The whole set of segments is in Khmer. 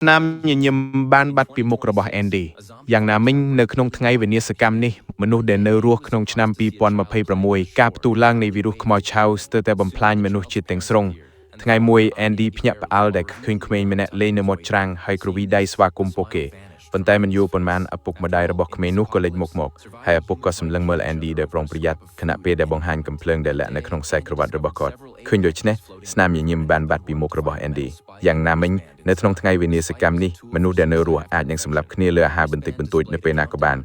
ណាមញញឹមបានបាត់ពីមុខរបស់ Andy យ៉ាងណាមិញនៅក្នុងថ្ងៃវិនាសកម្មនេះមនុស្សដែលនៅរស់ក្នុងឆ្នាំ2026ការផ្ទុះឡើងនៃវីរុសខ្មោចឆៅស្ទើរតែបំផ្លាញមនុស្សជាតិទាំងស្រុងថ្ងៃមួយ Andy ភ្ញាក់ផ្អើលដែលឃើញក្មេងម្នាក់លេងនៅមាត់ច្រាំងហើយគ្រវីដៃស្វាគមន៍ពួកគេប៉ុន្តែមិនយូរប៉ុន្មានឪពុកម្ដាយរបស់ក្មេងនោះក៏លេចមុខមកហើយឪពុកក៏សម្លឹងមើល Andy ដោយប្រុងប្រយ័ត្នខណៈពេលដែលបង្ហាញកំភ្លើងដែលលាក់នៅក្នុងខ្សែក្រវ៉ាត់របស់គាត់ឃើញដូច្នេះស្នាមញញឹមបានបាត់ពីមុខរបស់ Andy យ៉ាងណាមិញនៅក្នុងថ្ងៃវិនាសកម្មនេះមនុស្សដែលនៅរស់អាចនឹងសម្លាប់គ្នាលើអាហារបន្តិចបន្តួចនៅពេលណាក៏បាន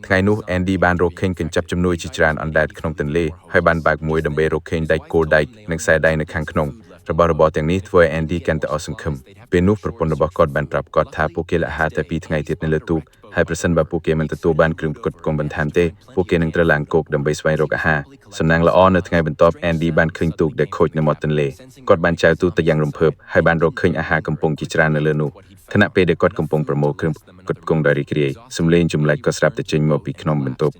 ថ្ងៃនោះ Andy បានរកឃើញកញ្ចប់ជំនួយជាច្រើនអណ្ដែតក្នុងទន្លេហើយបានបើកមួយដើម្បីរកឃើញដែកគោលដែកនិងខ្សែដៃនៅខាងក្នុងរបស់របរទាំងនេះធ្វើឲ្យ Andy កាន់តែអស់សង្ឃឹមពេលនោះប្រពន្ធរបស់គាត់បានប្រាប់គាត់ថាពួកគេលះអាហារតែ2ថ្ងៃទៀតនៅលើទូកហើយប្រសិនបើពួកគេមិនទទួលបានគ្រឿងផ្គត់ផ្គង់បន្ថែមទេពួកគេនឹងត្រូវឡើងគោកដើម្បីស្វែងរកអាហារសំណាងល្អនៅថ្ងៃបន្ទាប់ Andy បានឃើញទូកដែលខូចនៅមាត់ទន្លេគាត់បានចែវទូកទៅយ៉ាងរំភើបហើយបានរកឃើញអាហារកំពុងជាច្រើននៅលើនោះខណៈពេលដែលគាត់កំពុងប្រមូលគ្រឿងផ្គត់ផ្គង់ដោយរីករាយសំឡេងចម្លែកក៏ស្រាប់តែចេញមកពីក្នុងបន្ទប់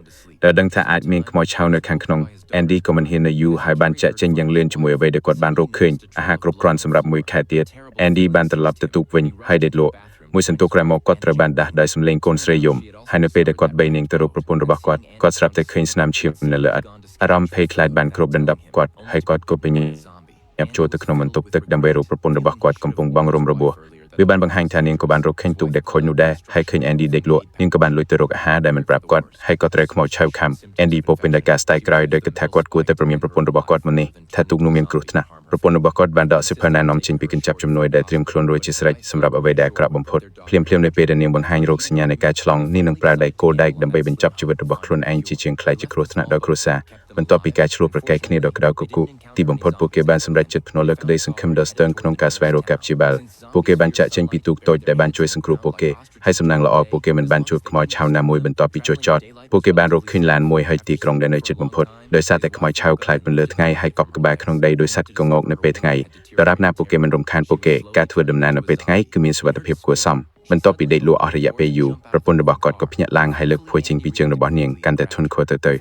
ដែលដឹងថាអាចមានខ្មោចឆៅនៅខាងក្នុង Andy ក៏មិនហ៊ាននៅយូរហើយបានចាក់ចេញយ៉ាងលឿនជាមួយអ្វីដែលគាត់បានរកឃើញអាហារគ្រប់គ្រាន់សម្រាប់មួយខែទៀត Andy បានត្រឡប់ទៅទូកវិញហើយដេកលក់មួយសន្ទុះក្រោយមកគាត់ត្រូវបានដាស់ដោយសំឡេងកូនស្រីយំហើយនៅពេលដែលគាត់បីនាងទៅរកប្រពន្ធរបស់គាត់ស្រាប់តែឃើញស្នាមឈាមនៅលើឥដ្ឋអារម្មណ៍ភ័យខ្លាចបានគ្របដណ្ដប់គាត់ហើយគាត់ក៏ពេញញាប់ចូលទៅក្នុងបន្ទប់ទឹកដើម្បីរកប្រពន្ធរបស់គាត់កំពុងបងរំរបួសវាបានបង្ហាញថានាងក៏បានរកឃើញទូកដែលខូចនោះដែរហើយឃើញ Andy ដេកលក់នាងក៏បានលួចទៅរកអាហារដែលមិនប្រាប់គាត់ហើយក៏ត្រូវខ្មោចឆៅខាំ Andy ពោពេញដោយការស្ដាយក្រោយដោយគិតថាគាត់គួរតែព្រមានប្រពន្ធរបស់គាត់មកនេះថាទូកនោះមានគ្រោះថ្នាក់ប្រពន្ធរបស់គាត់បានដកសិភៅណែនាំចេញពីកញ្ចប់ជំនួយដែលត្រៀមខ្លួនរួចជាស្រេចសម្រាប់អ្វីដែលអាក្រក់បំផុតភ្លាមនៅពេលដែលនាងបង្ហាញរោគសញ្ញានៃការឆ្លងនេះនឹងប្រើដៃគោលដែកដើម្បីបញ្ចប់ជីវិតរបស់ខ្លួនឯងជាជាងខ្លាចជាគ្រោះថ្នាក់ដល់គ្រួសារបន្ទាប់ពីការឆ្លោះប្រកែកគ្នាដ៏ក្តៅគគុកទីបំផុតពួកគេបានសម្រេចចិត្តភ្នាល់លើក្តីសង្ឃឹមដ៏ស្ទើងក្នុងការស្វែងរកការព្យាបាលពួកគេបានចាក់ចេញពីទូកតូចដែលបានជួយសង្គ្រោះពួកគេហើយសំណាងល្អពួកគេមិនបានជួបខ្មោចឆៅណាមួយបន្ទាប់ពីចុះចតពួកគេបានរកឃើញឡានមួយហើយទីក្រុងដែលនៅជិតបំផុតដោយសារតែខ្មោចឆៅខ្លាចពន្លឺថ្ងៃហើយកប់ក្បែរក្នុងដីដោយសត្វកងោកនៅពេលថ្ងៃដរាបណាពួកគេមិនរំខានពួកគេការធ្វើដំណើរនៅពេលថ្ងៃគឺមានសុវត្ថិភាពគួរសមបន្ទាប់ពីដេកលក់អស់រយៈពេលយូរប្រពន្ធរបស់គាត់ក៏ភ្ញាក់ឡើងហើយលើកភួយចេញពីជើងរបស់នាងកាន់តែធន់ខួរទៅ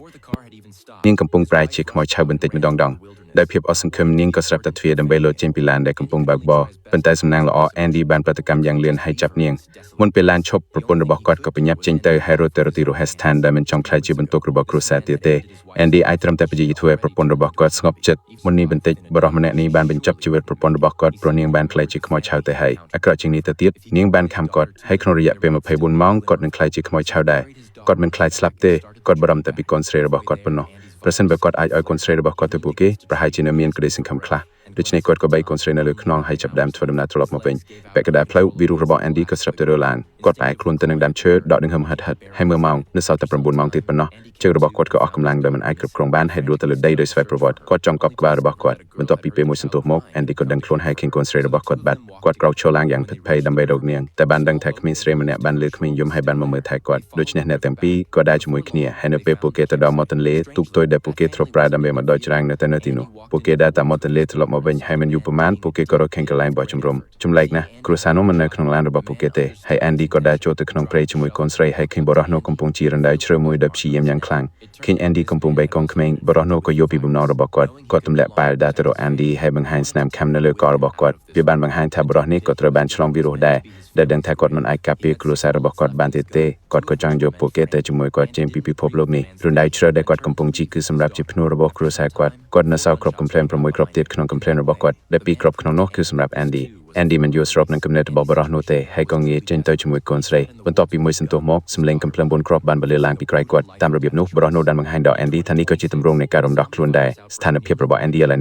នាងកំពុងប្រែជាខ្មោចឆៅបន្តិចម្ដងដោយភាពអស់សង្ឃឹមនាងក៏ស្រាប់តែទ្វារដើម្បីលោតចេញពីឡានដែលកំពុងបើកបរប៉ុន្តែសំណាងល្អ Andy បានប្រតិកម្មយ៉ាងលឿនហើយចាប់នាងមុនពេលឡានឈប់ប្រពន្ធរបស់គាត់ក៏បញ្ញាប់ចេញទៅហើយរត់ទៅរទីរហេស្ថានដែលមិនចង់ខ្លាចជាបន្ទុករបស់គ្រួសារទៀតទេ Andy អាចត្រឹមតែពន្យាធ្វើឲ្យប្រពន្ធរបស់គាត់ស្ងប់ចិត្តមុននេះបន្តិចបរិសម្នាក់នេះបានបញ្ចប់ជីវិតប្រពន្ធរបស់គាត់ព្រោះនាងបានខ្លាចជាខ្មោចឆៅទៅហើយអាក្រក់ជាងនេះទៅទៀតនាងបានខំគាត់ហើយក្នុងរយៈពេល24ម៉ោងគាត់នឹងខ្លាចជាខ្មោចឆៅដែរគាត់មិនខ្លាចស្លាប់ទេគាត់បារម្ភតែពីកូនស្រីរបស់គាត់ប៉ុណ្ណោះប្រសិនបើគាត់អាចឲ្យកូនស្រីរបស់គាត់ទៅពួកគេប្រហែលជានៅមានក្តីសង្ឃឹមខ្លះដូច្នេះគាត់ក៏បីកូនស្រីនៅលើខ្នងហើយចាប់ដើមធ្វើដំណើរត្រឡប់មកវិញពាក់កណ្ដាលផ្លូវវីរុសរបស់ Andy ក៏ស្រាប់តែរើឡើងគាត់ផ្អែកខ្លួនទៅនឹងដើមឈើដកដង្ហើមហិតហើយមើលម៉ោងនៅសល់តែ9ម៉ោងទៀតប៉ុណ្ណោះជើងរបស់គាត់ក៏អស់កម្លាំងដោយមិនអាចគ្រប់គ្រងបានហើយដួលទៅលើដីដោយស្វ័យប្រវត្តិគាត់ចង់កប់ក្បាលរបស់គាត់បន្ទាប់ពីពេលមួយសន្ទុះមក Andy ក៏ដឹងខ្លួនហើយឃើញកូនស្រីរបស់គាត់បាត់គាត់ក្រោកឈរឡើងយ៉ាងភិតភ័យដើម្បីរកនាងតែបានដឹងថាក្មេងស្រីម្នាក់បានលឺក្មេងយំហើយបានមកមើលថែគាត់ដូច្នេះអ្នកទាំងពីរក៏ដើរជាមួយគ្នាហើយនៅពេលពួកគេទៅដល់មាត់ទន្លេទូកតូចដែលពួកគេធ្លាប់ប្រើដើម្បីមកដល់ច្រាំងនៅទីនោះពួកគេដើរតាមមាត់ទន្លេត្រឡប់មកវិញហើយមិនយូរប៉ុន្មានពួកគេក៏រកឃើញកន្លែងបោះជំរំចម្លែកណាស់គ្រួសារនោះមិននៅក្នុងឡានរបស់ពួកគេទេហើយ Andy ក៏ដើរចូលទៅក្នុងព្រៃជាមួយកូនស្រីហើយឃើញបុរសនោះកំពុងជិះរណ្ដៅជ្រៅមួយដោយព្យាយាមយ៉ាងខ្លាំងឃើញ Andy កំពុងបីកងក្មេងបុរសនោះក៏យល់ពីបំណងរបស់គាត់ទម្លាក់ប៉ាល់ដើរទៅរក Andy ហើយបង្ហាញស្នាមខាំនៅលើករបស់គាត់វាបានបង្ហាញថាបុរសនេះក៏ត្រូវបានឆ្លងវីរុសដែរដែលដឹងថាគាត់មិនអាចការពារគ្រួសាររបស់គាត់បានទៀតទេគាត់ក៏ចង់យកពួកគេទៅជាមួយគាត់ចេញពីពិភពលោកនេះរណ្ដៅជ្រៅដែលគាត់កំពុងជិះគឺសម្រាប់ជាភ្នួររបស់គ្រួសារគាត់នៅសល់គ្រាប់កំភ្លែង6គ្រាប់ទៀតក្នុងកំភ្លែងរបស់គាត់ដែល2គ្រាប់ក្នុងនោះគឺសម្រាប់ Andy មិនយល់ស្របនឹងគំនិតរបស់បុរសនោះទេហើយក៏ងាកចេញទៅជាមួយកូនស្រីបន្ទាប់ពីមួយសន្ទុះមកសម្លេងកំភ្លើង4គ្រាប់បានបន្លឺឡើងពីក្រោយគាត់តាមរបៀបនោះបុរសនោះបានបង្ហាញដល់ Andy ថានេះក៏ជាទម្រង់នៃការរំដោះខ្លួនដែរស្ថានភាពរបស់ Andy ឥឡូវ